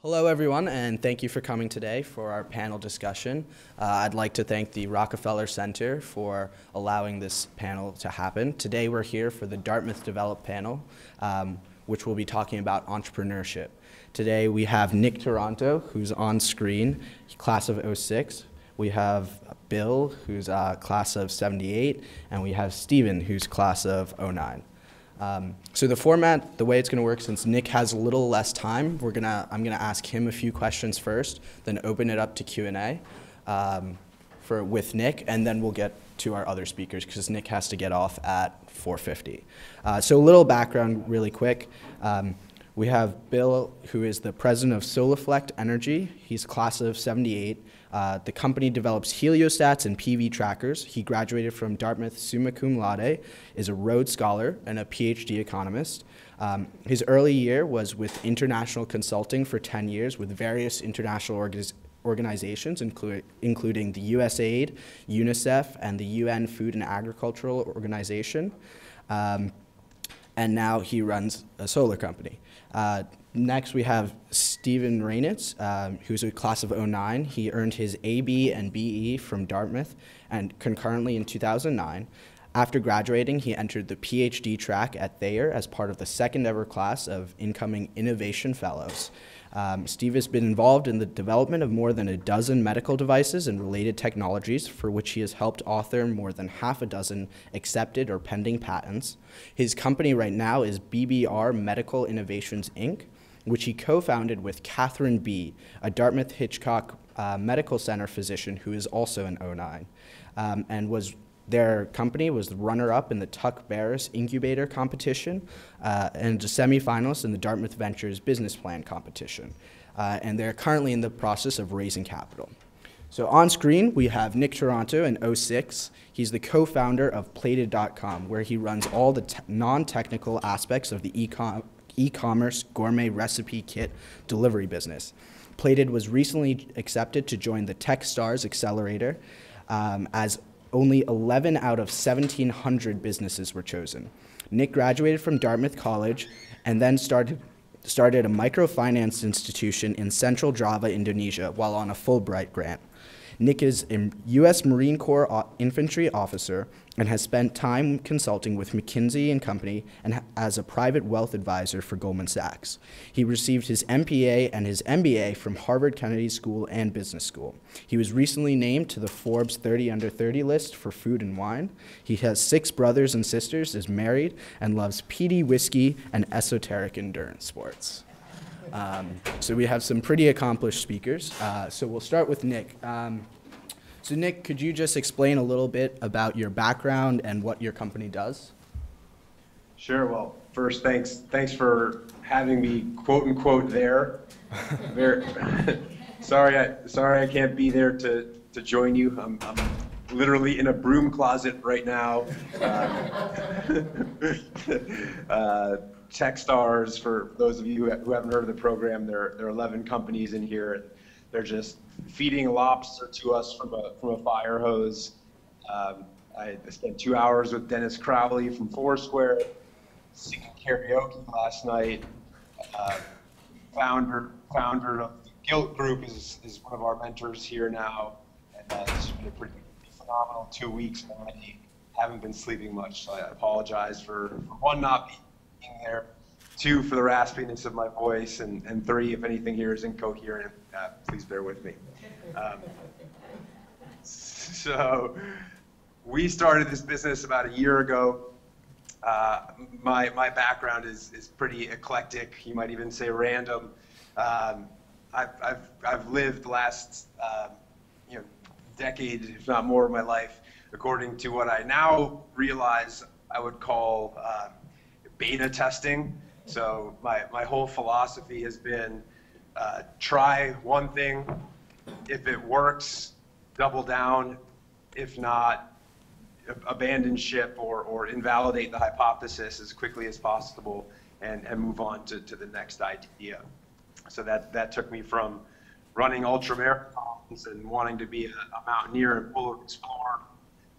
Hello everyone, and thank you for coming today for our panel discussion. I'd like to thank the Rockefeller Center for allowing this panel to happen. Today we're here for the Dartmouth Develop panel, which will be talking about entrepreneurship. Today we have Nick Toronto, who's on screen, class of '06. We have Bill, who's class of '78, and we have Steven, who's class of '09. So the format, the way it's going to work, since Nick has a little less time, I'm gonna ask him a few questions first, then open it up to Q&A with Nick, and then we'll get to our other speakers because Nick has to get off at 4:50. So a little background really quick. We have Bill, who is the president of Soliflect Energy. He's class of '78. The company develops heliostats and PV trackers. He graduated from Dartmouth summa cum laude, is a Rhodes Scholar, and a PhD economist. His early year was with international consulting for 10 years with various international organizations, including the USAID, UNICEF, and the UN Food and Agricultural Organization. And now he runs a solar company. Next, we have Steven Rainitz, who's a class of '09. He earned his AB and BE from Dartmouth, and concurrently in 2009. After graduating, he entered the PhD track at Thayer as part of the second ever class of incoming Innovation Fellows. Steve has been involved in the development of more than a dozen medical devices and related technologies, for which he has helped author more than half a dozen accepted or pending patents. His company right now is BBR Medical Innovations, Inc., which he co-founded with Catherine B., a Dartmouth Hitchcock Medical Center physician who is also an '09, and their company was the runner-up in the Tuck Barris Incubator competition and a semifinalist in the Dartmouth Ventures Business Plan competition. And they're currently in the process of raising capital. So on screen, we have Nick Toronto in '06. He's the co-founder of Plated.com, where he runs all the non-technical aspects of the e-commerce gourmet recipe kit delivery business. Plated was recently accepted to join the TechStars Accelerator as only 11 out of 1,700 businesses were chosen. Nick graduated from Dartmouth College and then started a microfinance institution in Central Java, Indonesia, while on a Fulbright grant. Nick is a U.S. Marine Corps infantry officer and has spent time consulting with McKinsey & Company and as a private wealth advisor for Goldman Sachs. He received his MPA and his MBA from Harvard Kennedy School and Business School. He was recently named to the Forbes 30 Under 30 list for food and wine. He has 6 brothers and sisters, is married, and loves peaty whiskey and esoteric endurance sports. So we have some pretty accomplished speakers. So we'll start with Nick. So Nick, could you just explain a little bit about your background and what your company does? Sure. Well, first, thanks for having me, quote unquote, there. Sorry I can't be there to join you. I'm literally in a broom closet right now. TechStars, for those of you who haven't heard of the program, there are 11 companies in here, and they're just feeding lobster to us from a fire hose. I spent 2 hours with Dennis Crowley from Foursquare, singing karaoke last night. Founder of the Guilt Group is one of our mentors here now, and it's been a pretty phenomenal 2 weeks already. Haven't been sleeping much, so I apologize for one, not being there, 2, for the raspiness of my voice, and 3, if anything here is incoherent, please bear with me. So we started this business about a year ago. My background is pretty eclectic. You might even say random. I've lived the last decade, if not more, of my life according to what I now realize I would call beta testing. So my whole philosophy has been try one thing. If it works, double down. If not, abandon ship or invalidate the hypothesis as quickly as possible and move on to the next idea. So that took me from running ultramarathons and wanting to be a mountaineer and polar explorer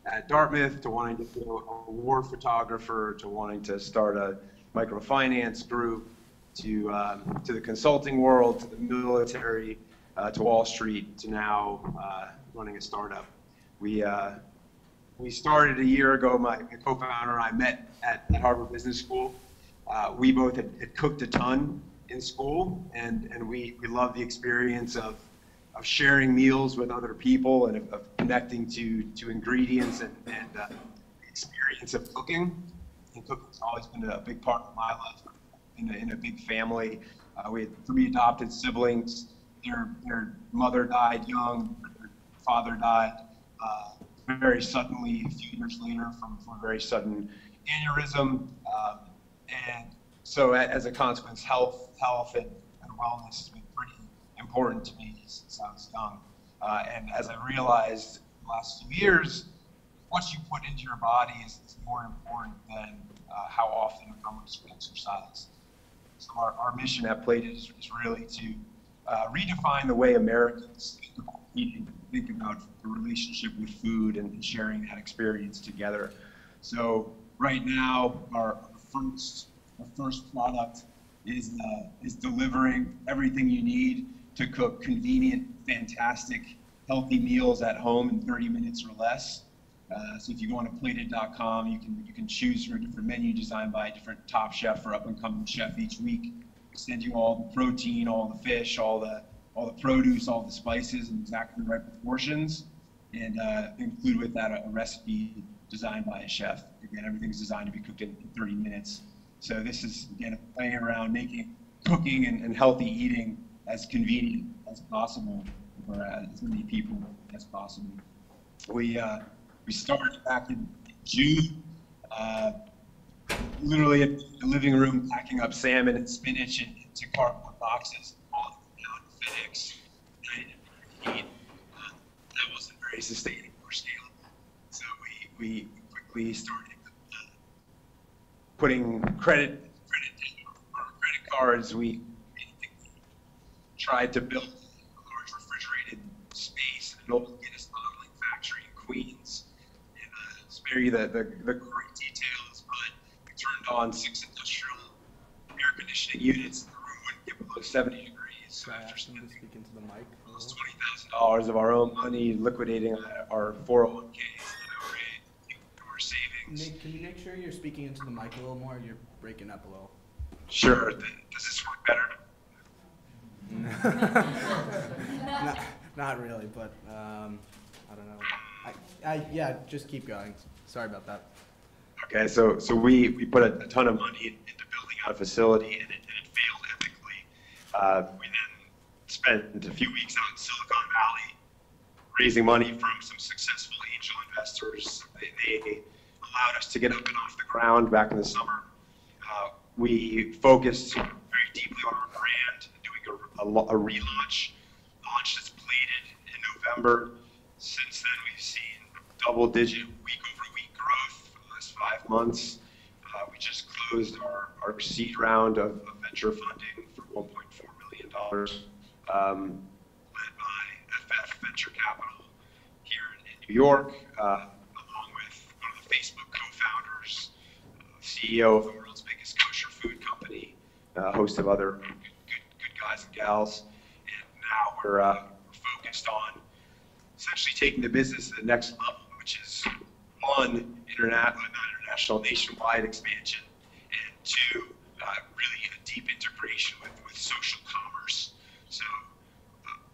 at Dartmouth, to wanting to be a war photographer, to wanting to start a microfinance group, to the consulting world, to the military, to Wall Street, to now running a startup. We started a year ago. My co-founder and I met at Harvard Business School. We both had cooked a ton in school, and we loved the experience of sharing meals with other people and of connecting to ingredients and the experience of cooking. And cooking's always been a big part of my life. In a big family, we had 3 adopted siblings. Their mother died young. Their father died very suddenly a few years later from a very sudden aneurysm. And so as a consequence, health and wellness has been pretty important to me since I was young. And as I realized the last few years, what you put into your body is more important than how often or how much you exercise. So our mission at Plate is really to redefine the way Americans think about eating, think about the relationship with food and sharing that experience together. So right now, our first product is delivering everything you need to cook convenient, fantastic, healthy meals at home in 30 minutes or less. So if you go on to plated.com, you can choose from a different menu designed by a different top chef or up-and-coming chef each week. We send you all the protein, all the fish, all the produce, all the spices in exactly the right proportions, and include with that a recipe designed by a chef. Again, everything's designed to be cooked in 30 minutes. So this is, again, playing around making cooking and healthy eating as convenient as possible for as many people as possible. We started back in June, literally in the living room, packing up salmon and spinach into cardboard boxes, all down FedEx. That wasn't very sustainable or scalable. So we quickly started putting credit cards. We tried to build a large refrigerated space in an old Guinness bottling factory in Queens. Spare you the great details, but we turned on 6 industrial air conditioning units. The room wouldn't get below 70 degrees. So after spending almost $20,000 of our own money liquidating our 401ks and our savings. Nick, can you make sure you're speaking into the mic a little more? You're breaking up a little. Sure. Does this work better? Not really, but I don't know. Yeah, just keep going. Sorry about that. Okay, so we put a ton of money into building out a facility, and it failed epically. We then spent a few weeks out in Silicon Valley raising money from some successful angel investors. They allowed us to get up and off the ground back in the summer. We focused very deeply on our brand, doing a relaunch. Launch that's Plated in November. Since then, we've seen double-digit week-over-week growth for the last 5 months. We just closed our seed round of venture funding for $1.4 million, led by FF Venture Capital here in New York, along with one of the Facebook co-founders, CEO of the world's biggest kosher food company, a host of other good guys and gals. And now we're focused on essentially taking the business to the next level, which is 1, international, nationwide expansion, and 2, really a deep integration with social commerce. So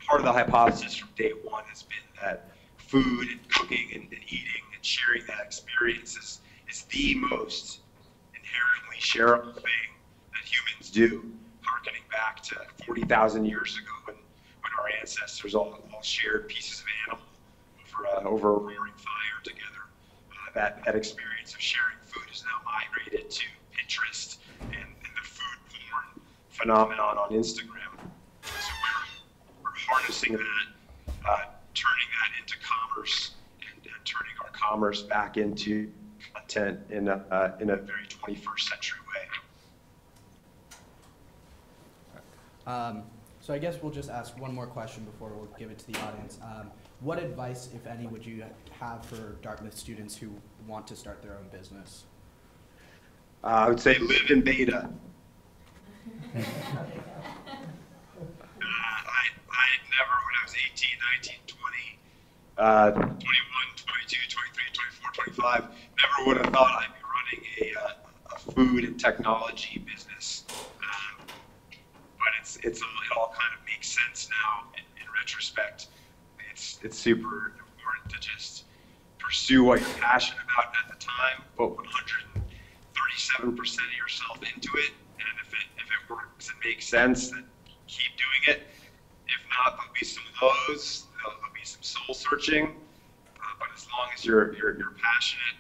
part of the hypothesis from day one has been that food and cooking and eating and sharing that experience is the most inherently shareable thing that humans do, harkening back to 40,000 years ago when our ancestors all shared pieces of animal over a roaring fire together. That experience of sharing food is now migrated to Pinterest and the food porn phenomenon on Instagram. So we're harnessing that, turning that into commerce, and turning our commerce back into content in a very 21st century way. So I guess we'll just ask one more question before we'll give it to the audience. What advice, if any, would you have for Dartmouth students who want to start their own business? I would say live in beta. I never, when I was 18, 19, 20, 21, 22, 23, 24, 25, never would have thought I'd be running a food and technology business. But it all kind of makes sense now in retrospect. It's super important to just pursue what you're passionate about at the time, put 137% of yourself into it, and if it works and makes sense, then keep doing it. If not, there'll be some lows, there'll be some soul searching, but as long as you're passionate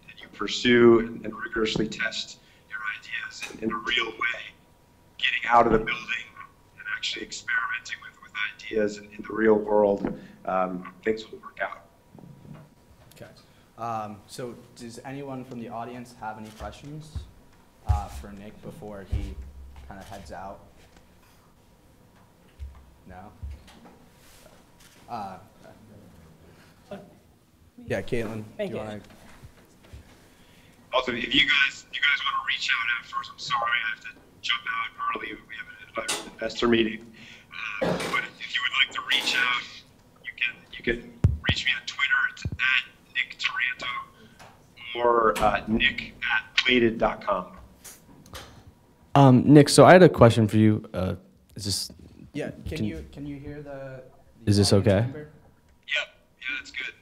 and you pursue and rigorously test your ideas in a real way, getting out of the building and actually experimenting with ideas in the real world, things will work out. Okay. So does anyone from the audience have any questions for Nick before he kind of heads out? No? Yeah, Caitlin, do you want to? Also, if you guys want to reach out afterwards, I'm sorry I have to jump out early. We have an investor meeting. But if you would like to reach out, you can reach me on Twitter. It's at Nick Taranto or nick@plated.com. Nick, so I had a question for you. Is this? Yeah, can you hear the Is this audience okay? member? Yep, yeah, that's good.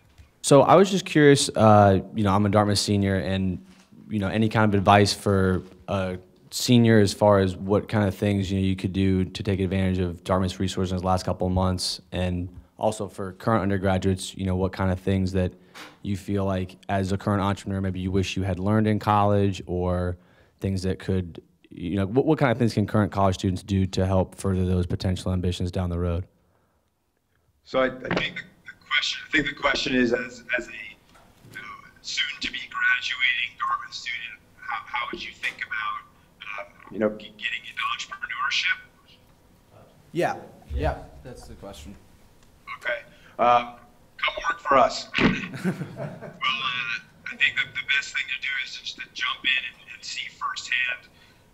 So I was just curious. I'm a Dartmouth senior, and any kind of advice for a senior as far as what kind of things you could do to take advantage of Dartmouth's resources in the last couple of months, and also for current undergraduates, what kind of things that you feel like as a current entrepreneur maybe you wish you had learned in college, or things that could, what kind of things can current college students do to help further those potential ambitions down the road? So I think the question is, as a soon-to-be graduating Dartmouth student, how would you think about getting into entrepreneurship? Yeah, that's the question. Okay, come work for us. Well, I think that the best thing to do is just to jump in and see firsthand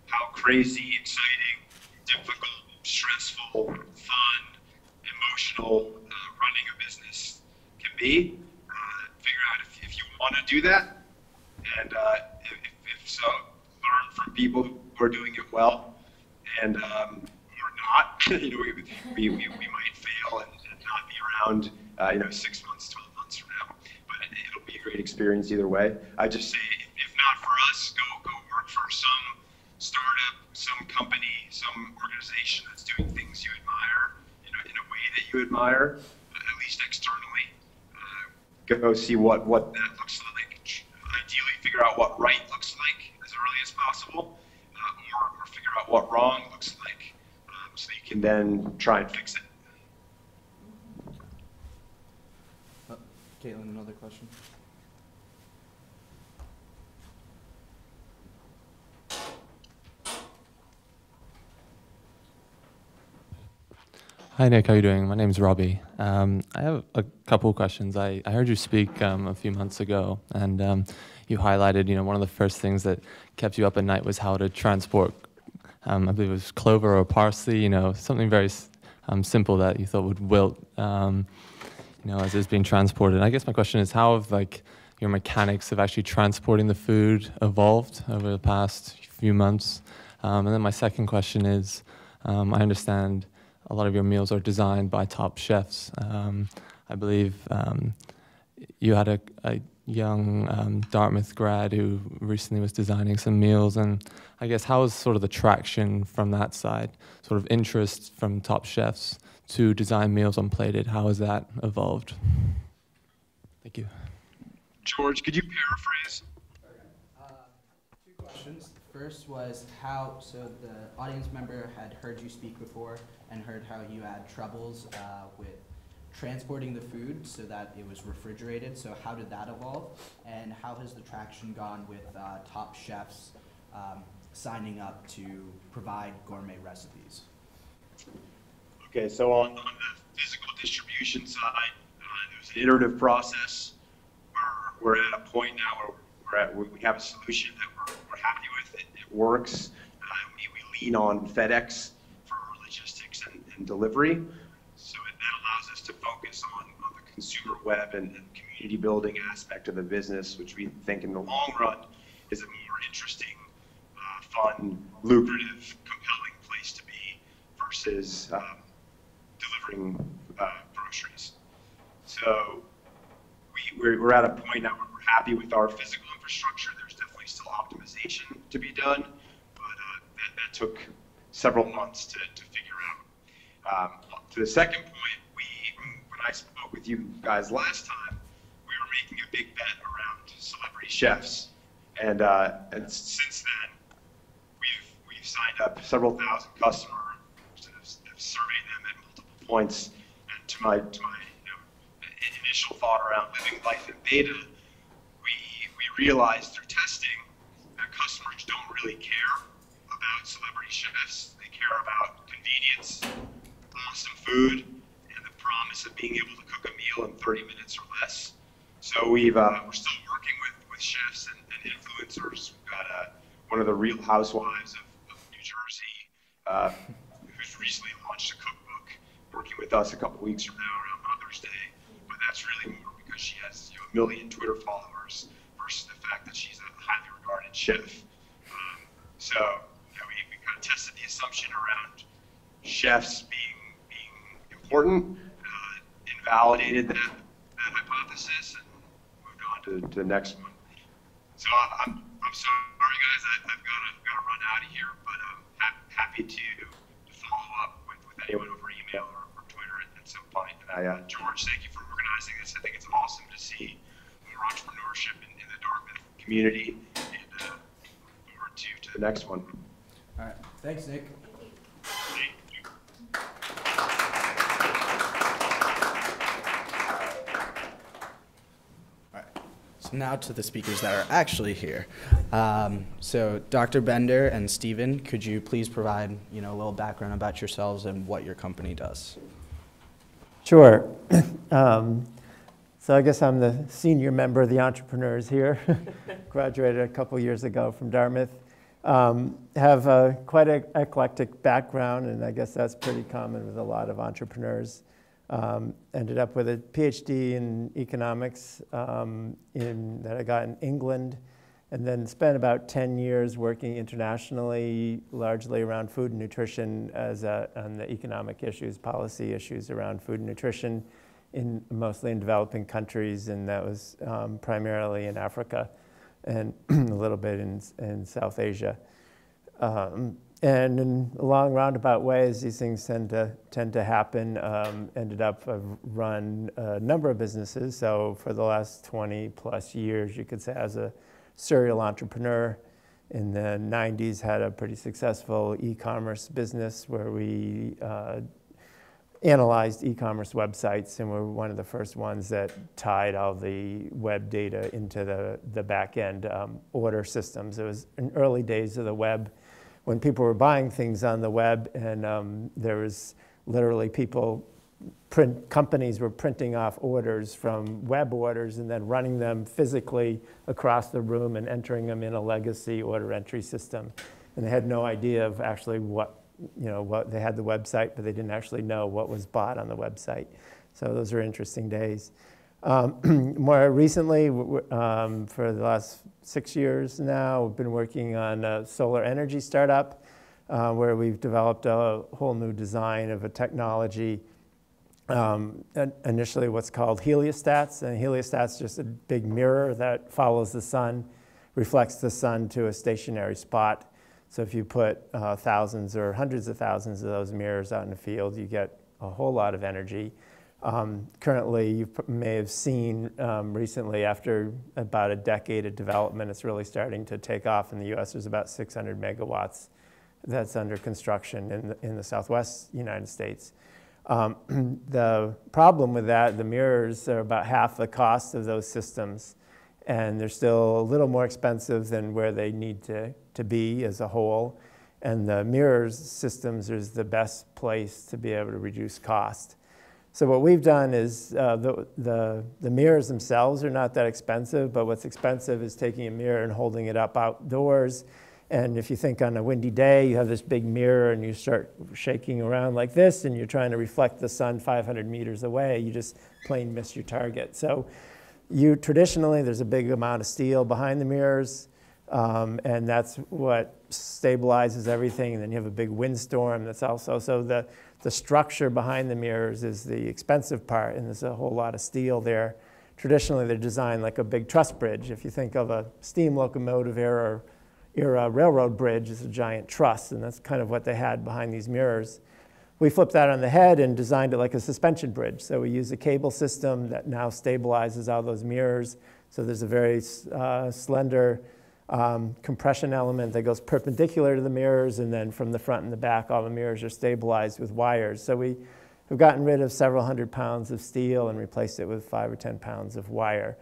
how crazy, exciting, difficult, stressful, fun, emotional running a business can be. Figure out if you want to do that, and if so, learn from people who are doing it well, and or not. We might fail and not be around 6 months, 12 months from now, but it'll be a great experience either way. I just say, if not for us, go work for some startup, some company, some organization that's doing things you admire, in a way that you admire, at least externally. Go see what that looks like. Ideally, figure out what right looks like as early as possible, or figure out what wrong looks like, so you can then try and fix it. Caitlin, another question? Hi Nick, how are you doing? My name's Robbie. I have a couple of questions. I heard you speak a few months ago, and you highlighted, one of the first things that kept you up at night was how to transport, I believe it was clover or parsley, something very simple that you thought would wilt, as it's being transported. And I guess my question is, how have your mechanics of actually transporting the food evolved over the past few months? And then my second question is, I understand a lot of your meals are designed by top chefs. I believe you had a young Dartmouth grad who recently was designing some meals, and I guess how is sort of the traction from that side, sort of interest from top chefs to design meals on Plated? How has that evolved? Thank you. George, could you paraphrase? Okay. Two questions. First was so the audience member had heard you speak before and heard how you had troubles with transporting the food so that it was refrigerated. So how did that evolve? And how has the traction gone with top chefs signing up to provide gourmet recipes? Okay, so on the physical distribution side, there's an iterative process where we're at a point now where we have a solution that we're happy with. It works. We lean on FedEx for logistics and delivery. So that allows us to focus on the consumer web and community building aspect of the business, which we think in the long run is a more interesting, fun, lucrative, compelling place to be versus delivering groceries. So we're at a point now where we're happy with our physical infrastructure. There's definitely still optimization to be done, but that took several months to figure out. To the second point, when I spoke with you guys last time, we were making a big bet around celebrity chefs, and since then we've signed up several thousand customers, have surveyed them at multiple points, and to my initial thought around living life in beta, we realized through testing that customers don't really care about celebrity chefs. They care about convenience, awesome food, and the promise of being able to cook a meal in 30 minutes or less. So we're still working with chefs and influencers. We've got one of the Real Housewives of New Jersey, who's recently launched a cookbook, working with us a couple weeks from now around Mother's Day. But that's really more because she has 1 million Twitter followers versus the fact that she's a highly regarded chef. So we kind of tested the assumption around chefs being important, invalidated that hypothesis, and moved on to the next one. So I'm sorry, guys, I've got to run out of here, but I'm happy to follow up with anyone over email or Twitter at some point. And George, thank you for organizing this. I think it's awesome to see more entrepreneurship in the Dartmouth community, and look forward to the next one. All right. Thanks, Nick. Thank you. All right. So now to the speakers that are actually here. So Dr. Bender and Stephen, could you please provide a little background about yourselves and what your company does? Sure. So I guess I'm the senior member of the entrepreneurs here. Graduated a couple years ago from Dartmouth. Have quite an eclectic background, and I guess that's pretty common with a lot of entrepreneurs. Ended up with a PhD in economics that I got in England, and then spent about 10 years working internationally, largely around food and nutrition on the economic issues, policy issues around food and nutrition, mostly in developing countries, and that was primarily in Africa and a little bit in South Asia. And in long roundabout ways, these things tend to happen. Ended up, I've run a number of businesses. So for the last 20 plus years, you could say as a serial entrepreneur. In the 90s, had a pretty successful e-commerce business where we analyzed e-commerce websites, and we're one of the first ones that tied all the web data into the back-end order systems. It was in early days of the web when people were buying things on the web, and there was literally companies were printing off orders from web orders and then running them physically across the room and entering them in a legacy order entry system. And they had no idea of actually what they had the website, but they didn't actually know what was bought on the website. So those are interesting days. More recently, for the last 6 years now, we've been working on a solar energy startup where we've developed a whole new design of a technology. Initially what's called heliostats, and heliostats just a big mirror that follows the sun, reflects the sun to a stationary spot. So if you put thousands or hundreds of thousands of those mirrors out in the field, you get a whole lot of energy. Currently, you may have seen recently, after about a decade of development, it's really starting to take off in the US. There's about 600 megawatts that's under construction in the Southwest United States. The problem with that, the mirrors are about half the cost of those systems, and they're still a little more expensive than where they need to be as a whole. And the mirrors systems is the best place to be able to reduce cost. So what we've done is the mirrors themselves are not that expensive, but what's expensive is taking a mirror and holding it up outdoors And if you think on a windy day, you have this big mirror and you start shaking around like this and you're trying to reflect the sun 500 meters away, you just plain miss your target. So traditionally, there's a big amount of steel behind the mirrors, and that's what stabilizes everything. And then you have a big windstorm that's also, so the structure behind the mirrors is the expensive part, and there's a whole lot of steel there. Traditionally, they're designed like a big truss bridge. If you think of a steam locomotive era railroad bridge, it's a giant truss, and that's kind of what they had behind these mirrors. We flipped that on the head and designed it like a suspension bridge. So we use a cable system that now stabilizes all those mirrors. So there's a very slender compression element that goes perpendicular to the mirrors, and then from the front and the back, all the mirrors are stabilized with wires. So we've gotten rid of several hundred pounds of steel and replaced it with 5 or 10 pounds of wire.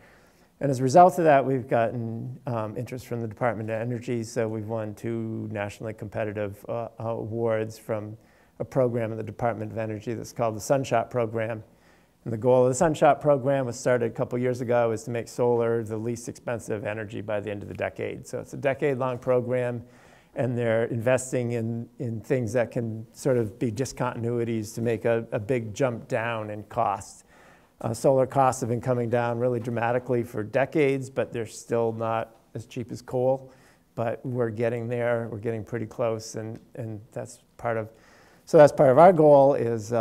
And as a result of that, we've gotten interest from the Department of Energy. So we've won 2 nationally competitive awards from a program in the Department of Energy that's called the Sunshot Program. And the goal of the Sunshot Program was started a couple years ago, is to make solar the least expensive energy by the end of the decade. So it's a decade-long program, and they're investing in things that can sort of be discontinuities to make a big jump down in cost. Solar costs have been coming down really dramatically for decades, but they're still not as cheap as coal. But we're getting there. We're getting pretty close, and that's part of. So that's part of our goal is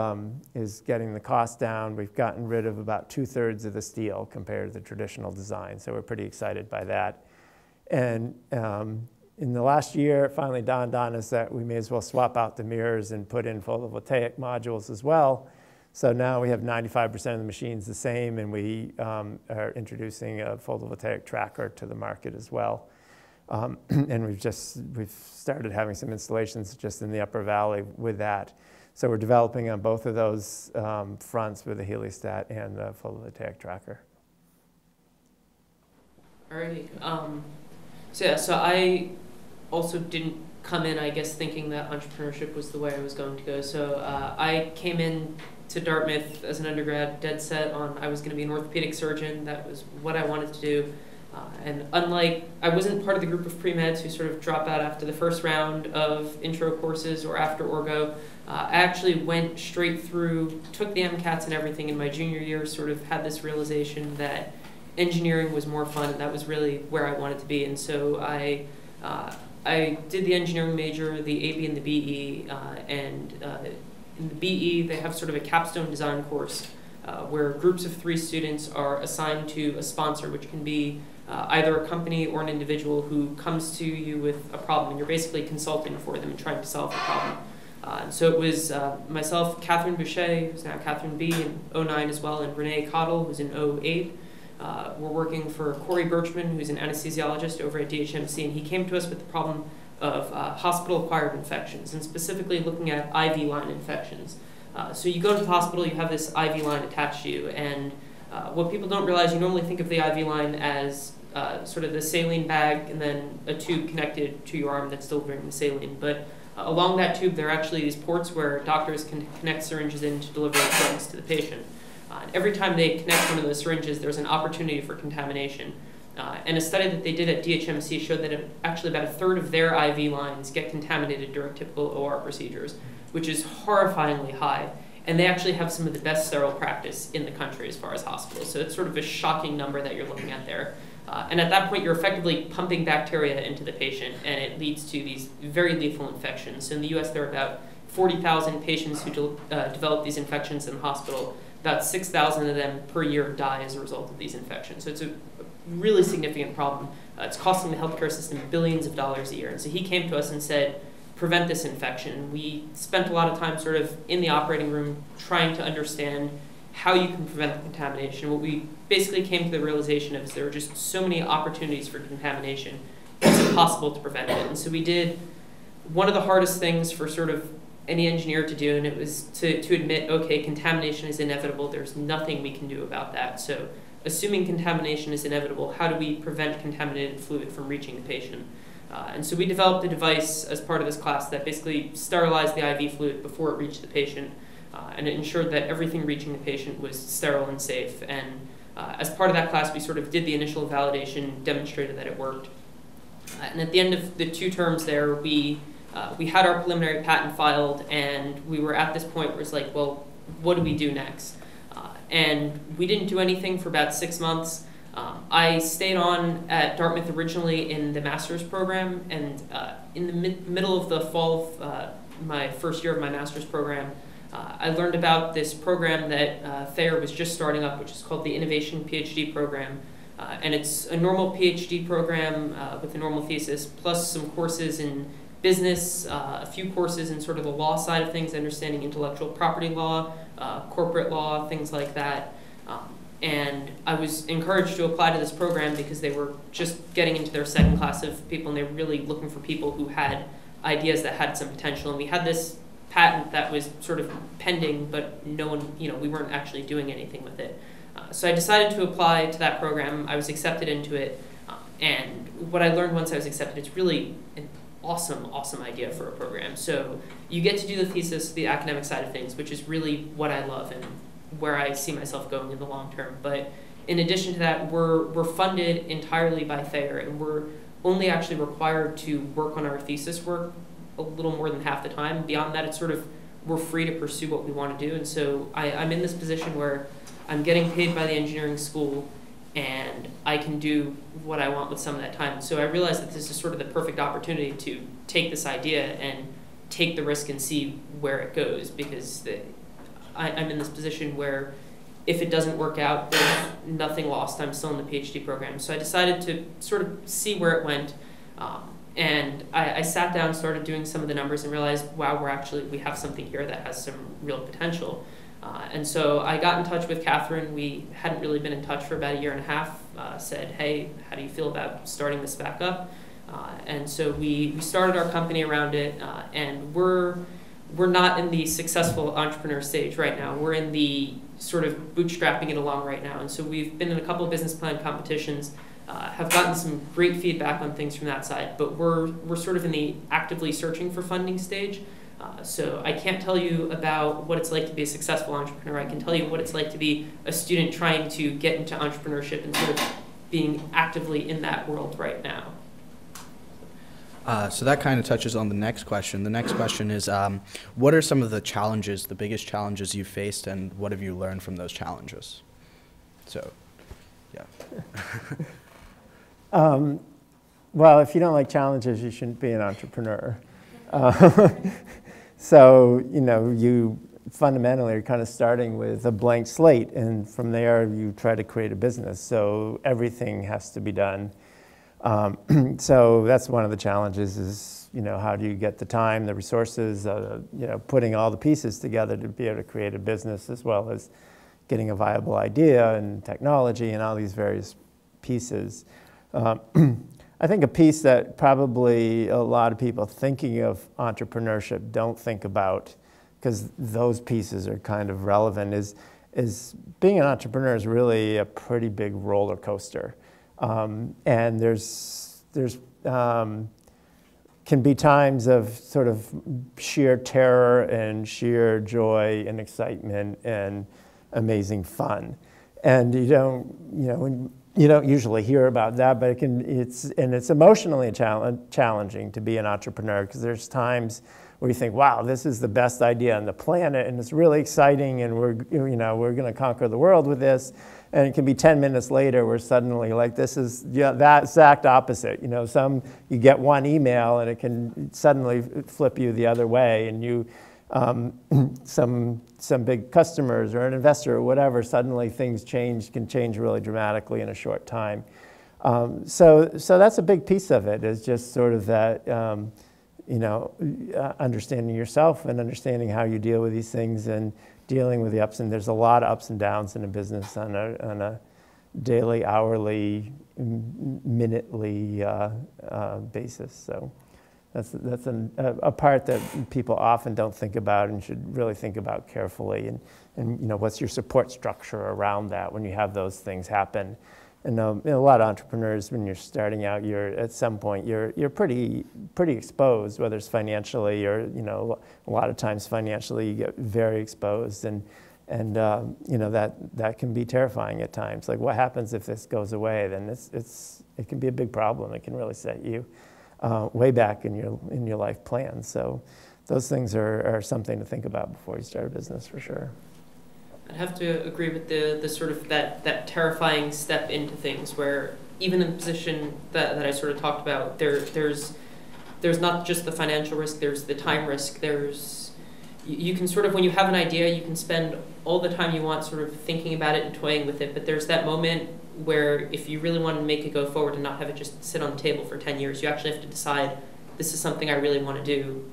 getting the cost down. We've gotten rid of about 2/3 of the steel compared to the traditional design. So we're pretty excited by that. And in the last year, it finally dawned on us that we may as well swap out the mirrors and put in photovoltaic modules as well. So now we have 95% of the machines the same, and we are introducing a photovoltaic tracker to the market as well. And we've started having some installations just in the Upper Valley with that. So we're developing on both of those fronts with the heliostat and the photovoltaic tracker. Alrighty. So I also didn't come in, I guess, thinking that entrepreneurship was the way I was going to go. So I came in to Dartmouth as an undergrad, dead set on I was going to be an orthopedic surgeon. That was what I wanted to do. And unlike, I wasn't part of the group of pre-meds who sort of drop out after the first round of intro courses or after Orgo. I actually went straight through, took the MCATs and everything in my junior year, sort of had this realization that engineering was more fun, and that was really where I wanted to be. And so I did the engineering major, the AB and the BE, and in the BE they have sort of a capstone design course where groups of 3 students are assigned to a sponsor, which can be either a company or an individual who comes to you with a problem, and you're basically consulting for them and trying to solve the problem. And so it was myself, Catherine Boucher, who's now Catherine B, in 09 as well, and Renee Cottle, who's in 08. We're working for Corey Birchman, who's an anesthesiologist over at DHMC, and he came to us with the problem of hospital-acquired infections, and specifically looking at IV line infections. So you go to the hospital, you have this IV line attached to you, and what people don't realize, you normally think of the IV line as sort of the saline bag and then a tube connected to your arm that's delivering the saline. But along that tube, there are actually these ports where doctors can connect syringes in to deliver drugs to the patient. And every time they connect one of those syringes, there's an opportunity for contamination. And a study that they did at DHMC showed that actually about 1/3 of their IV lines get contaminated during typical OR procedures, which is horrifyingly high. And they actually have some of the best sterile practice in the country as far as hospitals. So it's sort of a shocking number that you're looking at there. And at that point, you're effectively pumping bacteria into the patient, and it leads to these very lethal infections. So in the US, there are about 40,000 patients who develop these infections in the hospital. About 6,000 of them per year die as a result of these infections. So it's a really significant problem. It's costing the healthcare system billions of dollars a year. And so he came to us and said, prevent this infection. We spent a lot of time sort of in the operating room trying to understand how you can prevent the contamination. What we basically came to the realization of is there are just so many opportunities for contamination, it's impossible to prevent it. And so we did one of the hardest things for sort of any engineer to do, and it was to admit, okay, contamination is inevitable, there's nothing we can do about that. So assuming contamination is inevitable, how do we prevent contaminated fluid from reaching the patient? And so we developed a device as part of this class that basically sterilized the IV fluid before it reached the patient, and it ensured that everything reaching the patient was sterile and safe. And as part of that class, we sort of did the initial validation, demonstrated that it worked. And at the end of the 2 terms there, we had our preliminary patent filed, and we were at this point where it's like, well, what do we do next? And we didn't do anything for about 6 months. I stayed on at Dartmouth originally in the master's program, and in the middle of the fall of my first year of my master's program, I learned about this program that Thayer was just starting up, which is called the Innovation PhD program. And it's a normal PhD program with a normal thesis, plus some courses in business, a few courses in sort of the law side of things, understanding intellectual property law, corporate law, things like that. And I was encouraged to apply to this program because they were just getting into their 2nd class of people, and they were really looking for people who had ideas that had some potential. And we had this patent that was sort of pending, but no one, we weren't actually doing anything with it. So I decided to apply to that program. I was accepted into it. And what I learned once I was accepted, it's really an awesome, awesome idea for a program. So you get to do the thesis, the academic side of things, which is really what I love and where I see myself going in the long term. But in addition to that, we're funded entirely by Thayer, and we're only actually required to work on our thesis work a little more than half the time. Beyond that, it's sort of, we're free to pursue what we want to do. And so I'm in this position where I'm getting paid by the engineering school, and I can do what I want with some of that time. So I realized that this is sort of the perfect opportunity to take this idea and take the risk and see where it goes, because I'm in this position where if it doesn't work out, there's nothing lost. I'm still in the PhD program. So I decided to sort of see where it went. And I sat down, started doing some of the numbers, and realized, wow, we have something here that has some real potential. And so I got in touch with Catherine. We hadn't really been in touch for about 1.5 years. Said, hey, how do you feel about starting this back up? And so we started our company around it, and we're not in the successful entrepreneur stage right now. We're in the sort of bootstrapping it along right now. And so we've been in a couple of business plan competitions, have gotten some great feedback on things from that side, but we're sort of in the actively searching for funding stage. So I can't tell you about what it's like to be a successful entrepreneur. I can tell you what it's like to be a student trying to get into entrepreneurship and sort of being actively in that world right now. So that kind of touches on the next question. The next question is, what are some of the challenges, the biggest challenges you've faced, and what have you learned from those challenges? So, yeah. Well, if you don't like challenges, you shouldn't be an entrepreneur. So, you fundamentally are kind of starting with a blank slate, and from there you try to create a business. So everything has to be done. So that's one of the challenges is, how do you get the time, the resources, putting all the pieces together to be able to create a business, as well as getting a viable idea and technology and all these various pieces. I think a piece that probably a lot of people thinking of entrepreneurship don't think about, because those pieces are kind of relevant, is being an entrepreneur is really a pretty big roller coaster. And there's can be times of sort of sheer terror and sheer joy and excitement and amazing fun. And you don't usually hear about that, but it's emotionally challenging to be an entrepreneur, because there's times where you think, wow, this is the best idea on the planet, and it's really exciting, and we're going to conquer the world with this. And it can be 10 minutes later, we're suddenly like, this is that exact opposite. You get one email, and it can suddenly flip you the other way, and you, some big customers or an investor or whatever, suddenly things can change really dramatically in a short time. So that's a big piece of it, is just sort of that, understanding yourself and understanding how you deal with these things and dealing with the ups and there's a lot of ups and downs in a business on a daily, hourly, minutely basis. So that's a part that people often don't think about and should really think about carefully. And what's your support structure around that when you have those things happen? And a lot of entrepreneurs, when you're starting out, at some point you're pretty exposed, whether it's financially or a lot of times financially you get very exposed, and that can be terrifying at times. Like, what happens if this goes away? Then it can be a big problem. It can really set you way back in your life plan. So those things are something to think about before you start a business, for sure. I'd have to agree with the sort of that terrifying step into things, where even in the position that I sort of talked about, there's not just the financial risk, there's the time risk. You can sort of, when you have an idea, you can spend all the time you want sort of thinking about it and toying with it, but there's that moment where if you really want to make it go forward and not have it just sit on the table for 10 years, you actually have to decide, this is something I really want to do,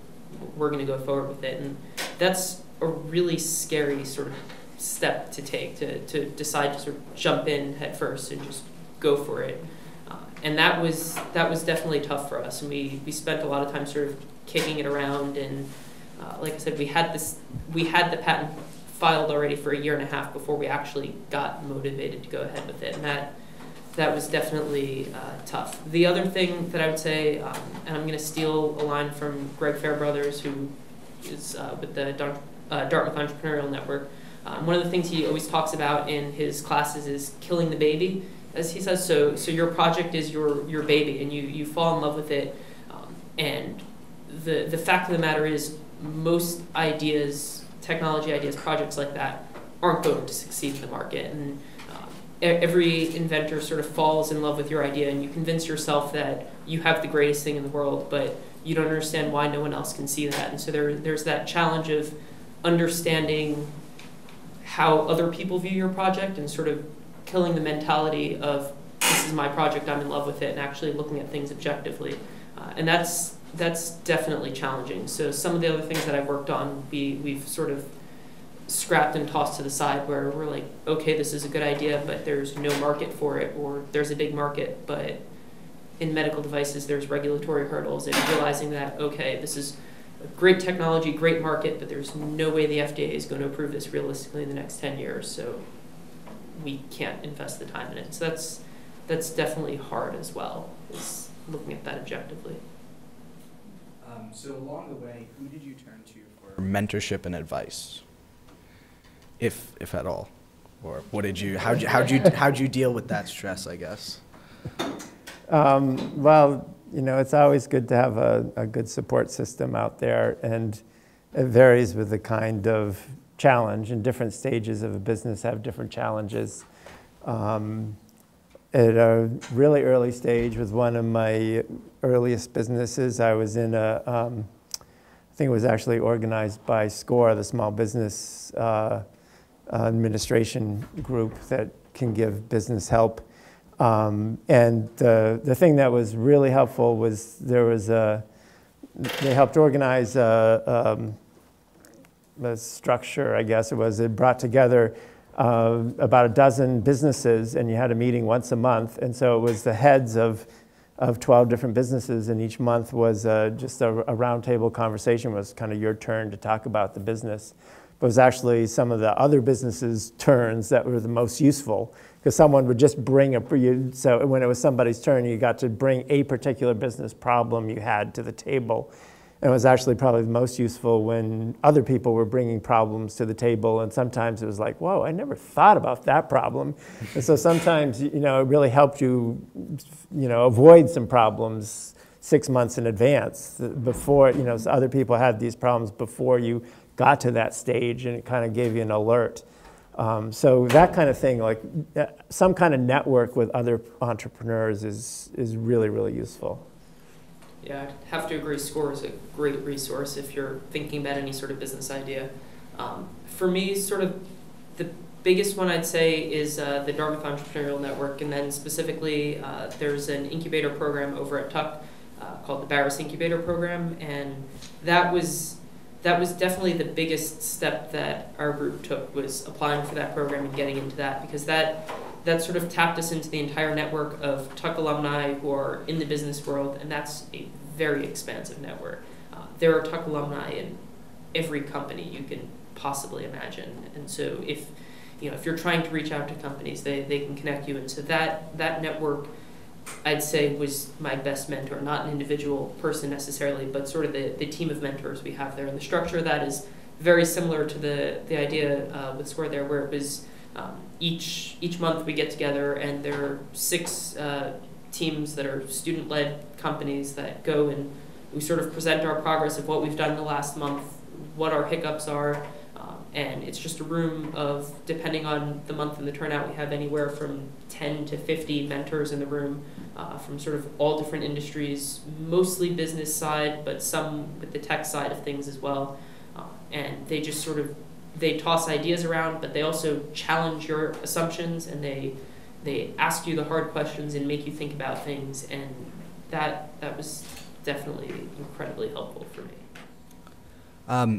we're going to go forward with it. And that's a really scary sort of step to take, to decide to sort of jump in head first and just go for it. And that was definitely tough for us, and we spent a lot of time sort of kicking it around. And like I said, we had the patent filed already for 1.5 years before we actually got motivated to go ahead with it, and that was definitely tough. The other thing that I would say, and I'm going to steal a line from Greg Fairbrothers, who is with the Dartmouth Entrepreneurial Network. One of the things he always talks about in his classes is killing the baby, as he says. So your project is your baby, and you fall in love with it. And the fact of the matter is, most ideas, technology ideas, projects like that aren't going to succeed in the market. And every inventor sort of falls in love with your idea, and you convince yourself that you have the greatest thing in the world, but you don't understand why no one else can see that. And so there's that challenge of understanding how other people view your project and sort of killing the mentality of, this is my project, I'm in love with it, and actually looking at things objectively. And that's definitely challenging. So some of the other things that I've worked on, we've sort of scrapped and tossed to the side, where we're like, okay, this is a good idea, but there's no market for it, or there's a big market, but in medical devices there's regulatory hurdles, and realizing that, okay, this is a great technology, great market, but there's no way the FDA is going to approve this realistically in the next 10 years, so we can't invest the time in it. So that's definitely hard as well, is looking at that objectively. So along the way, who did you turn to for mentorship and advice, if at all, or what did you? How'd you deal with that stress, I guess? Well, it's always good to have a good support system out there, and it varies with the kind of challenge, and different stages of a business have different challenges. At a really early stage, with one of my earliest businesses, I was in I think it was actually organized by SCORE, the small business administration group that can give business help. And the thing that was really helpful was they helped organize a structure, I guess it was. It brought together about a dozen businesses, and you had a meeting once a month. And so it was the heads of 12 different businesses, and each month was just a roundtable conversation. It was kind of your turn to talk about the business. But it was actually some of the other businesses' turns that were the most useful, because someone would just bring so when it was somebody's turn, you got to bring a particular business problem you had to the table. And it was actually probably the most useful when other people were bringing problems to the table, and sometimes it was like, whoa, I never thought about that problem. And so sometimes, it really helped you, avoid some problems 6 months in advance before, so other people had these problems before you got to that stage, and it kind of gave you an alert. So that kind of thing, like some kind of network with other entrepreneurs is really, really useful. Yeah, I'd have to agree. SCORE is a great resource if you're thinking about any sort of business idea. For me, sort of the biggest one I'd say is the Dartmouth Entrepreneurial Network, and then specifically there's an incubator program over at Tuck called the Barris Incubator Program, and that was definitely the biggest step that our group took, was applying for that program and getting into that, because that sort of tapped us into the entire network of Tuck alumni who are in the business world, and that's a very expansive network. There are Tuck alumni in every company you can possibly imagine, and so if you're trying to reach out to companies, they can connect you, and so that network, I'd say, was my best mentor. Not an individual person necessarily, but sort of the team of mentors we have there, and the structure of that is very similar to the idea with SCORE there, where it was each month we get together, and there are 6 teams that are student-led companies that go and we sort of present our progress of what we've done in the last month, what our hiccups are, and it's just a room of, depending on the month and the turnout, we have anywhere from 10 to 50 mentors in the room from sort of all different industries, mostly business side, but some with the tech side of things as well. And they just sort of, they toss ideas around, but they also challenge your assumptions, and they ask you the hard questions and make you think about things, and that was definitely incredibly helpful for me.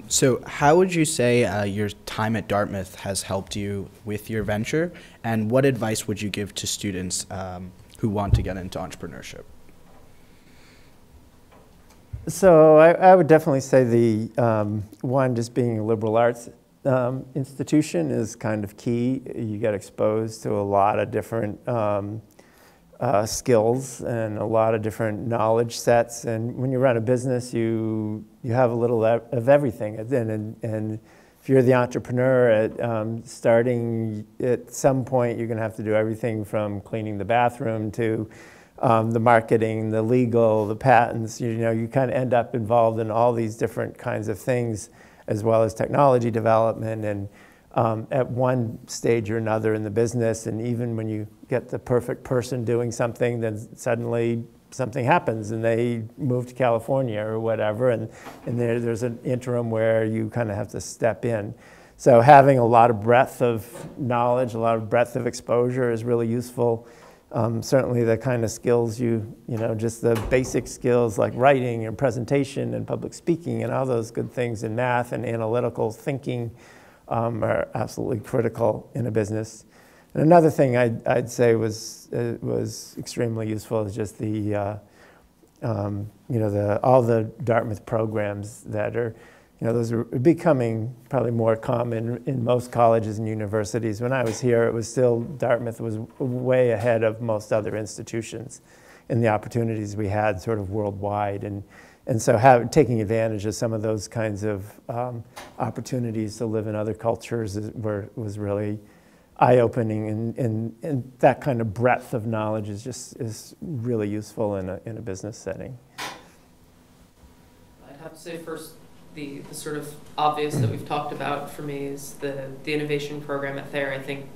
So how would you say your time at Dartmouth has helped you with your venture, and what advice would you give to students who want to get into entrepreneurship? So I would definitely say the one, just being a liberal arts institution is kind of key. You get exposed to a lot of different skills and a lot of different knowledge sets, and when you run a business, you have a little of everything. And if you're the entrepreneur at starting, at some point you're going to have to do everything from cleaning the bathroom to the marketing, the legal, the patents. You know, you kind of end up involved in all these different kinds of things, as well as technology development, and at one stage or another in the business, and even when you get the perfect person doing something, then suddenly something happens and they move to California or whatever, and there's an interim where you kind of have to step in. So having a lot of breadth of knowledge, a lot of breadth of exposure is really useful. Certainly the kind of skills you know, just the basic skills like writing and presentation and public speaking and all those good things in math and analytical thinking are absolutely critical in a business. And another thing I'd say was extremely useful is just the, you know, all the Dartmouth programs that are, you know, those are becoming probably more common in most colleges and universities. When I was here, it was still, Dartmouth was way ahead of most other institutions in the opportunities we had sort of worldwide. And so taking advantage of some of those kinds of opportunities to live in other cultures was really eye-opening, and that kind of breadth of knowledge is really useful in a business setting. I'd have to say first, the sort of obvious that we've talked about for me is the innovation program at Thayer. I think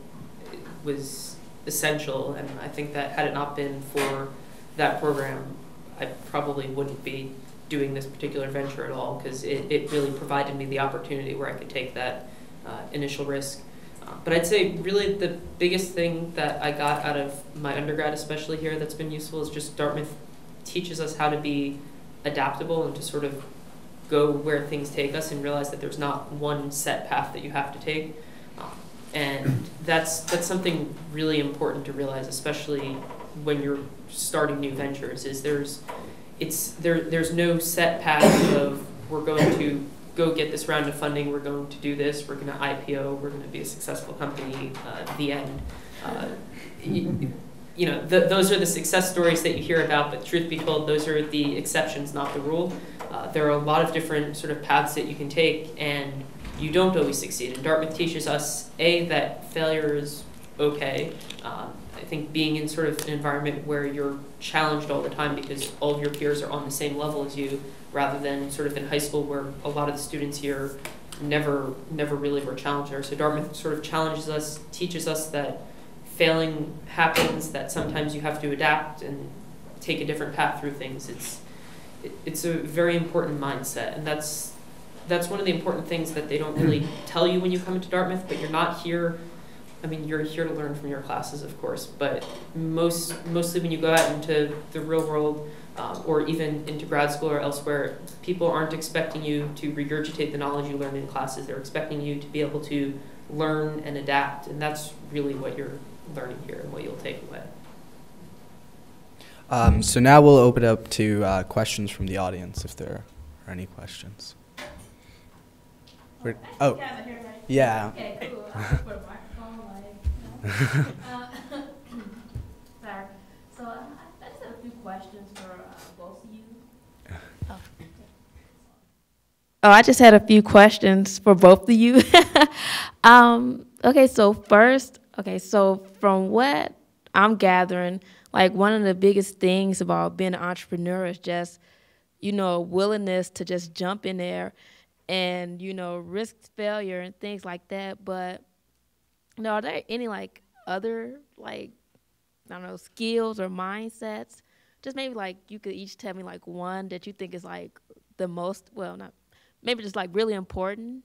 it was essential, and I think that had it not been for that program, I probably wouldn't be doing this particular venture at all, because it really provided me the opportunity where I could take that initial risk. But I'd say really the biggest thing that I got out of my undergrad, especially here, that's been useful is just Dartmouth teaches us how to be adaptable and to sort of go where things take us and realize that there's not one set path that you have to take. And that's something really important to realize, especially when you're starting new ventures, is there's no set path of we're going to go get this round of funding, we're going to do this, we're going to IPO, we're going to be a successful company, the end. You know, those are the success stories that you hear about, but truth be told, those are the exceptions, not the rule. There are a lot of different sort of paths that you can take, and you don't always succeed. And Dartmouth teaches us, A, that failure is okay. I think being in sort of an environment where you're challenged all the time because all of your peers are on the same level as you, rather than sort of in high school where a lot of the students here never really were challenged there. So Dartmouth sort of challenges us, teaches us that failing happens, that sometimes you have to adapt and take a different path through things. It's a very important mindset, and that's one of the important things that they don't really tell you when you come into Dartmouth, but you're not here. I mean, you're here to learn from your classes, of course, but mostly when you go out into the real world, or even into grad school or elsewhere, people aren't expecting you to regurgitate the knowledge you learned in classes. They're expecting you to be able to learn and adapt, and that's really what you're learning here and what you'll take away. So now we'll open it up to questions from the audience, if there are any questions. Oh, yeah. Okay, cool. I'll just put a microphone, like, sorry. So I just have a few questions for both of you. Oh, I just had a few questions for both of you. Okay, so from what I'm gathering, like one of the biggest things about being an entrepreneur is just, willingness to just jump in there and, risk failure and things like that. But, are there any like other like, I don't know, skills or mindsets? Just maybe like you could each tell me like one that you think is like the most, well, not, maybe just like really important.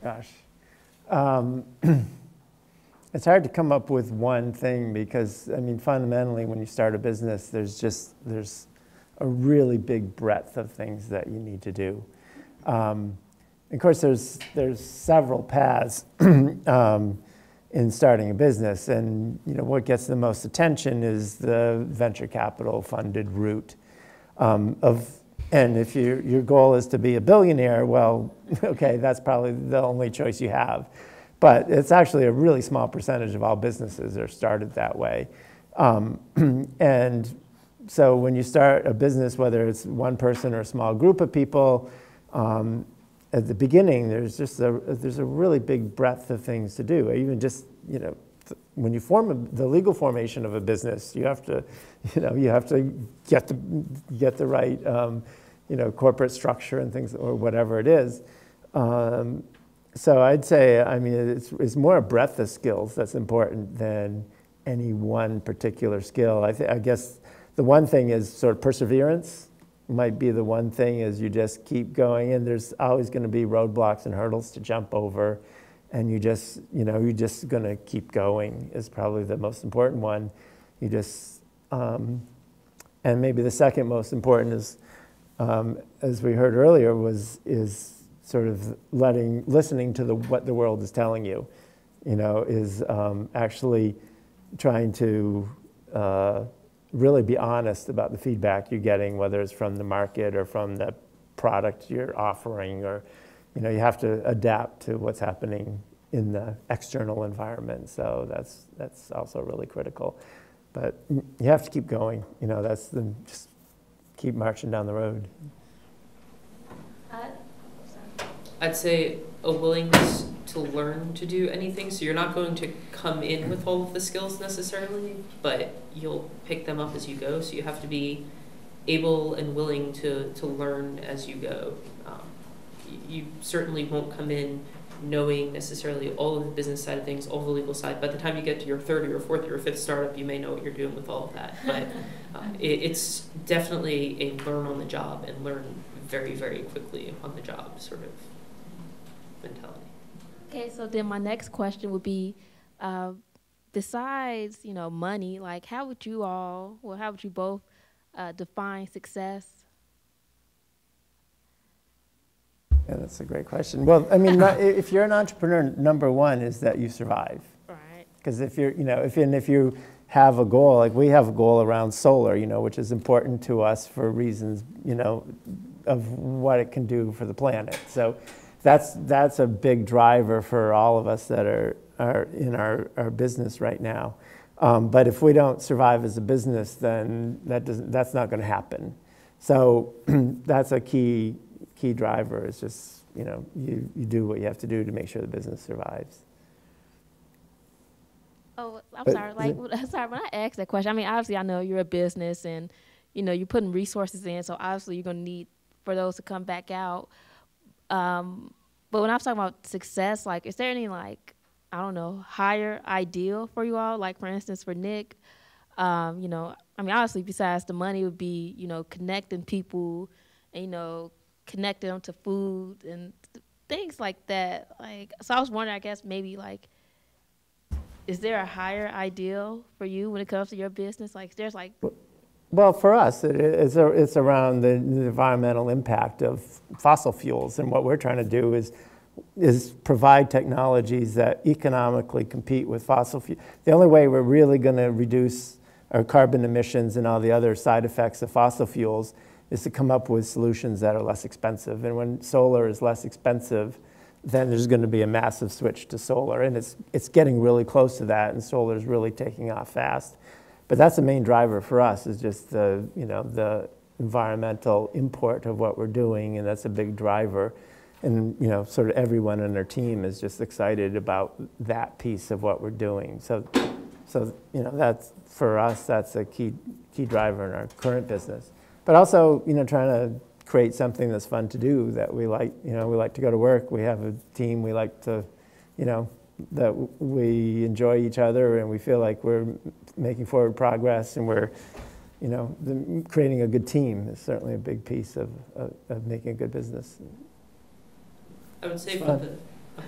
Gosh. It's hard to come up with one thing because, I mean, fundamentally, when you start a business, there's a really big breadth of things that you need to do. Of course, there's several paths in starting a business, and what gets the most attention is the venture capital funded route and if your goal is to be a billionaire, well, okay, that's probably the only choice you have. But it's actually a really small percentage of all businesses are started that way. And so when you start a business, whether it's one person or a small group of people, at the beginning, there's a really big breadth of things to do. Even just, when you form the legal formation of a business, you have to get the right, corporate structure and things, or whatever it is. So I'd say, I mean, it's more a breadth of skills that's important than any one particular skill. I guess the one thing is sort of perseverance. Might be the one thing is you just keep going, and there's always going to be roadblocks and hurdles to jump over, and you're just going to keep going is probably the most important one. You just, and maybe the second most important is, as we heard earlier, is sort of listening to what the world is telling you, is actually trying to really be honest about the feedback you're getting, whether it's from the market or from the product you're offering, or, you have to adapt to what's happening in the external environment. So that's also really critical. But you have to keep going, just keep marching down the road. I'd say a willingness to learn to do anything. So you're not going to come in with all of the skills necessarily, but you'll pick them up as you go. So you have to be able and willing to learn as you go. You certainly won't come in knowing necessarily all of the business side of things, all the legal side. By the time you get to your third or your fourth or your fifth startup, you may know what you're doing with all of that. But it's definitely a learn on the job and learn very, very quickly on the job sort of mentality. Okay, so then my next question would be, besides, money, like how would you both define success? Yeah, that's a great question. Well, I mean, if you're an entrepreneur, number one is that you survive. Right. Because if you're, if you have a goal, like we have a goal around solar, which is important to us for reasons, of what it can do for the planet. So that's a big driver for all of us that are in our business right now. But if we don't survive as a business, then that's not going to happen. So that's a key driver. Is just you do what you have to do to make sure the business survives. Oh, I'm sorry. Sorry, when I asked that question, I mean, obviously I know you're a business and you're putting resources in, so obviously you're going to need for those to come back out. But when I was talking about success, like, is there any, like, I don't know, higher ideal for you all? Like, for instance, for Nick, I mean, obviously, besides the money would be, connecting people and, connecting them to food and things like that. Like, so I was wondering, I guess, maybe, like, is there a higher ideal for you when it comes to your business? Like, there's, like... Well, for us, it's around the environmental impact of fossil fuels, and what we're trying to do is provide technologies that economically compete with fossil fuels. The only way we're really going to reduce our carbon emissions and all the other side effects of fossil fuels is to come up with solutions that are less expensive. And when solar is less expensive, then there's going to be a massive switch to solar, and it's getting really close to that, and solar is really taking off fast. But that's the main driver for us, is just the environmental import of what we're doing, and that's a big driver. and sort of everyone on our team is just excited about that piece of what we're doing. So that's, for us, that's a key driver in our current business. But also, trying to create something that's fun to do, that we like. We like to go to work. We have a team. We like to, that we enjoy each other, and we feel like we're making forward progress, and we're, creating a good team is certainly a big piece of making a good business. I would say for the,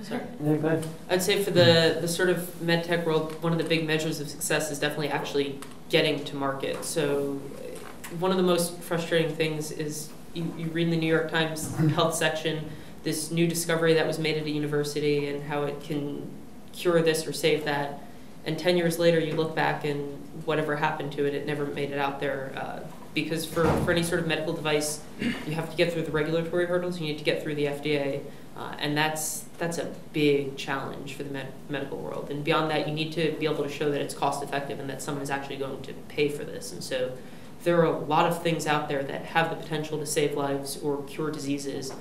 sorry. Yeah, go ahead. I'd say for the sort of medtech world, one of the big measures of success is definitely actually getting to market. So one of the most frustrating things is you read in the New York Times health section this new discovery that was made at a university and how it can cure this or save that. And 10 years later, you look back and whatever happened to it, it never made it out there. Because for any sort of medical device, you have to get through the regulatory hurdles, you need to get through the FDA. And that's a big challenge for the medical world. And beyond that, you need to be able to show that it's cost effective and that someone is actually going to pay for this. And so there are a lot of things out there that have the potential to save lives or cure diseases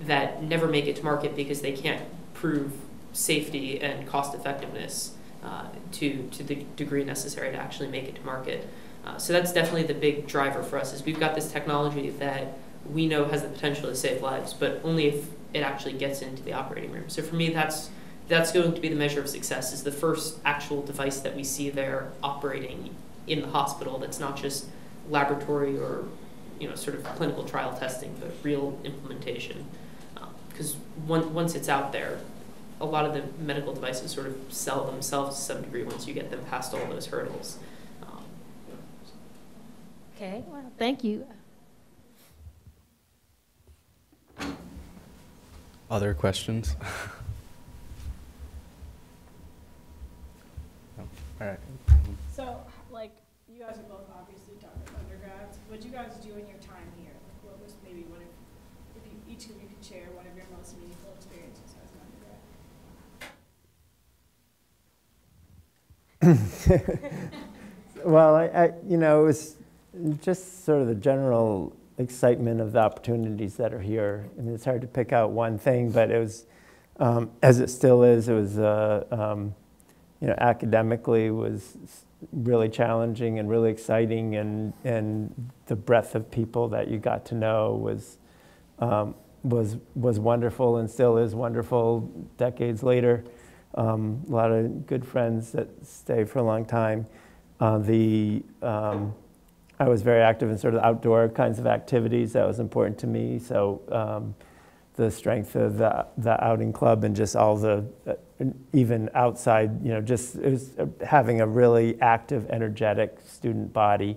that never make it to market because they can't prove safety and cost effectiveness to the degree necessary to actually make it to market. So that's definitely the big driver for us, is we've got this technology that we know has the potential to save lives, but only if it actually gets into the operating room. So for me, that's going to be the measure of success, is the first actual device that we see there operating in the hospital that's not just laboratory or sort of clinical trial testing, but real implementation. Because once it's out there, a lot of the medical devices sort of sell themselves to some degree once you get them past all those hurdles. Okay, well, thank you. Other questions? No. All right. So, like, you guys are both obviously Dartmouth undergrads. What did you guys do in your time here? Like, what was maybe one of, if you, each of you could share one of your most meaningful experiences as an undergrad? Well, it was just sort of the general excitement of the opportunities that are here. I mean, it's hard to pick out one thing, but it was, as it still is, it was, academically was really challenging and really exciting, and the breadth of people that you got to know was wonderful and still is wonderful decades later. A lot of good friends that stay for a long time. I was very active in sort of outdoor kinds of activities. That was important to me. So the strength of the outing club and just all the, even outside, just it was having a really active, energetic student body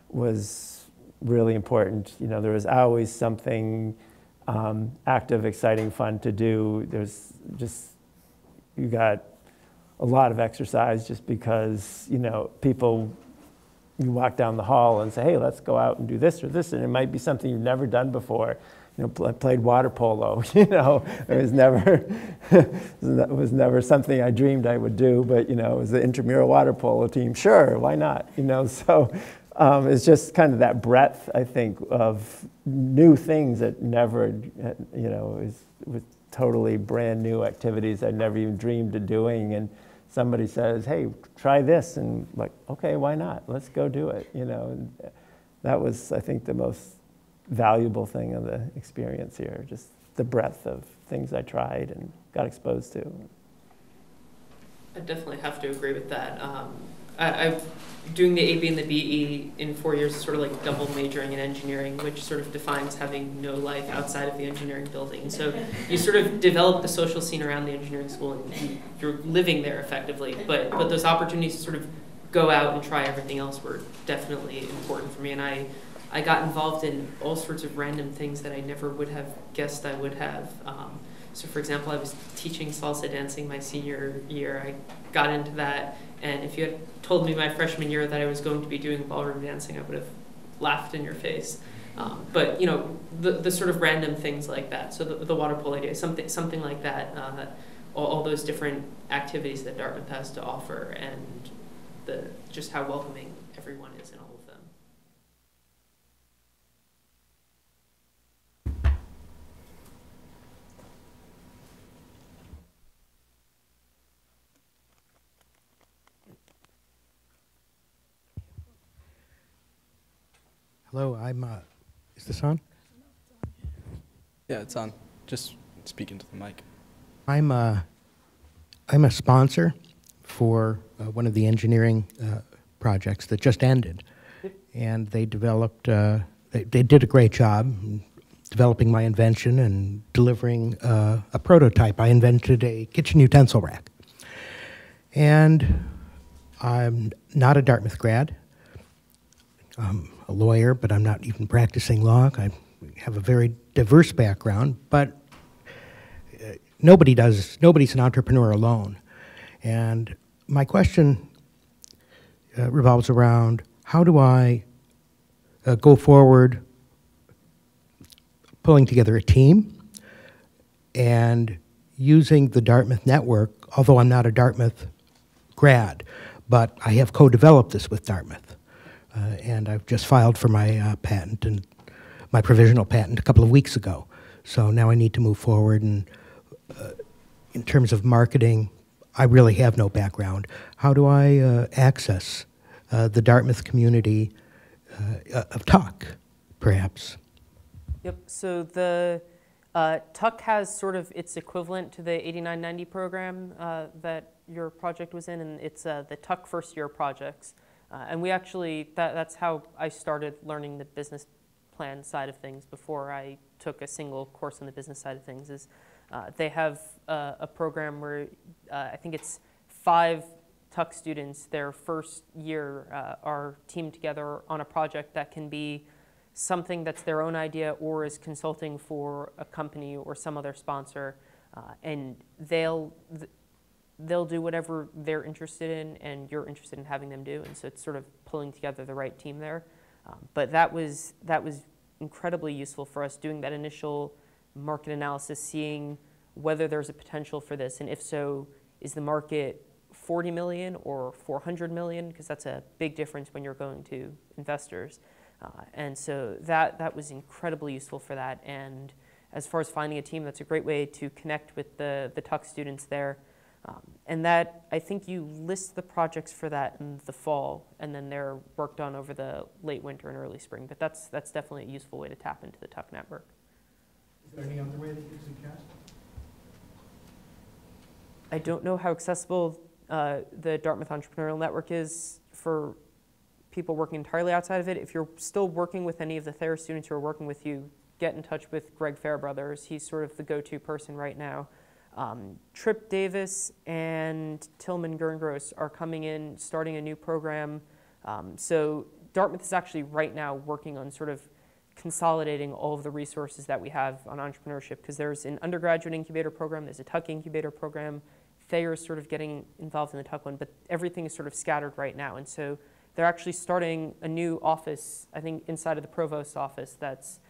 was really important. There was always something active, exciting, fun to do. There's just, you got a lot of exercise just because, people, you walk down the hall and say, hey, let's go out and do this or this, and it might be something you've never done before. I played water polo, it was never, it was never something I dreamed I would do, but, it was the intramural water polo team, sure, why not, so it's just kind of that breadth, I think, of new things that never, is with totally brand new activities I'd never even dreamed of doing, and somebody says, hey, try this, and like, okay, why not? Let's go do it, and that was, I think, the most valuable thing of the experience here, just the breadth of things I tried and got exposed to. I definitely have to agree with that. I've doing the AB and the BE in 4 years is sort of like double majoring in engineering, which sort of defines having no life outside of the engineering building. So you sort of develop the social scene around the engineering school and you're living there effectively, but those opportunities to sort of go out and try everything else were definitely important for me, and I got involved in all sorts of random things that I never would have guessed I would have. So for example, I was teaching salsa dancing my senior year. I got into that, and if you had told me my freshman year that I was going to be doing ballroom dancing, I would have laughed in your face. But the sort of random things like that. So the water polo idea, something like that. All those different activities that Dartmouth has to offer, and just how welcoming everyone is in all of them. Hello, is this on? Yeah, it's on. Just speak into the mic. I'm a sponsor for one of the engineering projects that just ended. And they developed, they did a great job developing my invention and delivering a prototype. I invented a kitchen utensil rack. And I'm not a Dartmouth grad. I'm a lawyer, but I'm not even practicing law. I have a very diverse background, but nobody's an entrepreneur alone. And my question revolves around, how do I go forward pulling together a team and using the Dartmouth network, although I'm not a Dartmouth grad, but I have co-developed this with Dartmouth. And I've just filed for my patent and my provisional patent a couple of weeks ago. So now I need to move forward, and in terms of marketing, I really have no background. How do I access the Dartmouth community of Tuck, perhaps? Yep, so the Tuck has sort of its equivalent to the 8990 program that your project was in, and it's the Tuck First Year Projects. And we actually, that's how I started learning the business plan side of things before I took a single course on the business side of things. Is they have a program where I think it's 5 Tuck students, their first year are teamed together on a project that can be something that's their own idea or is consulting for a company or some other sponsor, and they'll do whatever they're interested in and you're interested in having them do, and so it's sort of pulling together the right team there. But that was incredibly useful for us, doing that initial market analysis, seeing whether there's a potential for this, and if so, is the market 40 million or 400 million, because that's a big difference when you're going to investors. And so that was incredibly useful for that. And as far as finding a team, that's a great way to connect with the Tuck students there. And that, I think you list the projects for that in the fall, and then they're worked on over the late winter and early spring. But that's definitely a useful way to tap into the Tuck network. Is there any other way that you suggest? I don't know how accessible the Dartmouth Entrepreneurial Network is for people working entirely outside of it. If you're still working with any of the Thayer students who are working with you, get in touch with Greg Fairbrothers. He's sort of the go-to person right now. Trip Davis and Tillman Gerngross are coming in, starting a new program. So Dartmouth is actually right now working on sort of consolidating all of the resources that we have on entrepreneurship, because there's an undergraduate incubator program, there's a Tuck incubator program. Thayer is sort of getting involved in the Tuck one, but everything is sort of scattered right now. And so they're actually starting a new office, I think, inside of the provost's office that's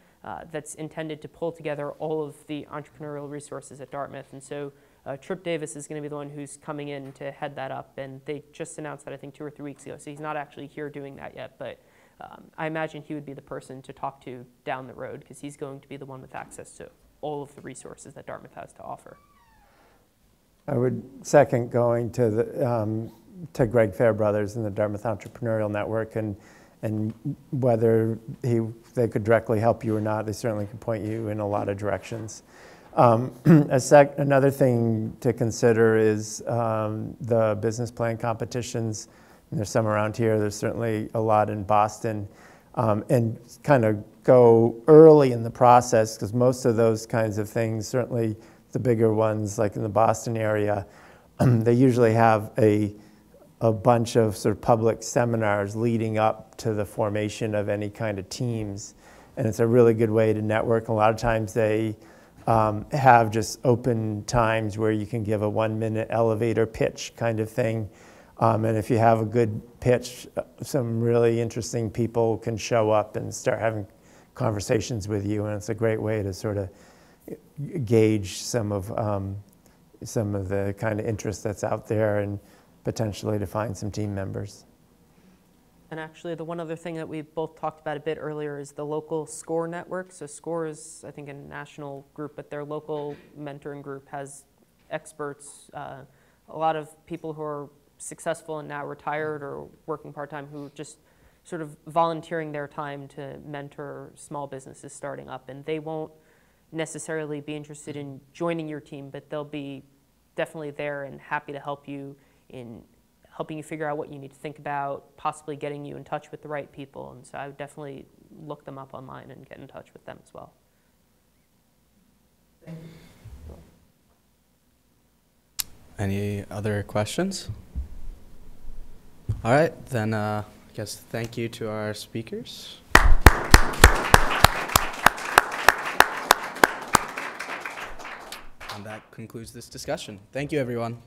intended to pull together all of the entrepreneurial resources at Dartmouth. And so Trip Davis is going to be the one who's coming in to head that up. And they just announced that, I think, 2 or 3 weeks ago. So he's not actually here doing that yet. But I imagine he would be the person to talk to down the road, because he's going to be the one with access to all of the resources that Dartmouth has to offer. I would second going to to Greg Fairbrothers and the Dartmouth Entrepreneurial Network, and whether they could directly help you or not, they certainly can point you in a lot of directions. Another thing to consider is the business plan competitions. And there's some around here. There's certainly a lot in Boston. And kind of go early in the process, because most of those kinds of things, certainly the bigger ones like in the Boston area, they usually have a bunch of sort of public seminars leading up to the formation of any kind of teams. And it's a really good way to network. A lot of times they have just open times where you can give a 1-minute elevator pitch kind of thing. And if you have a good pitch, some really interesting people can show up and start having conversations with you. And it's a great way to sort of gauge some of the kind of interest that's out there, and potentially to find some team members. And actually, the one other thing that we both talked about a bit earlier is the local SCORE network. So SCORE is, I think, a national group, but their local mentoring group has experts, a lot of people who are successful and now retired or working part-time, who just sort of volunteering their time to mentor small businesses starting up, and they won't necessarily be interested in joining your team, but they'll be definitely there and happy to help you in helping you figure out what you need to think about, possibly getting you in touch with the right people. And so I would definitely look them up online and get in touch with them as well. Thank you. Any other questions? All right, then I guess thank you to our speakers. And that concludes this discussion. Thank you, everyone.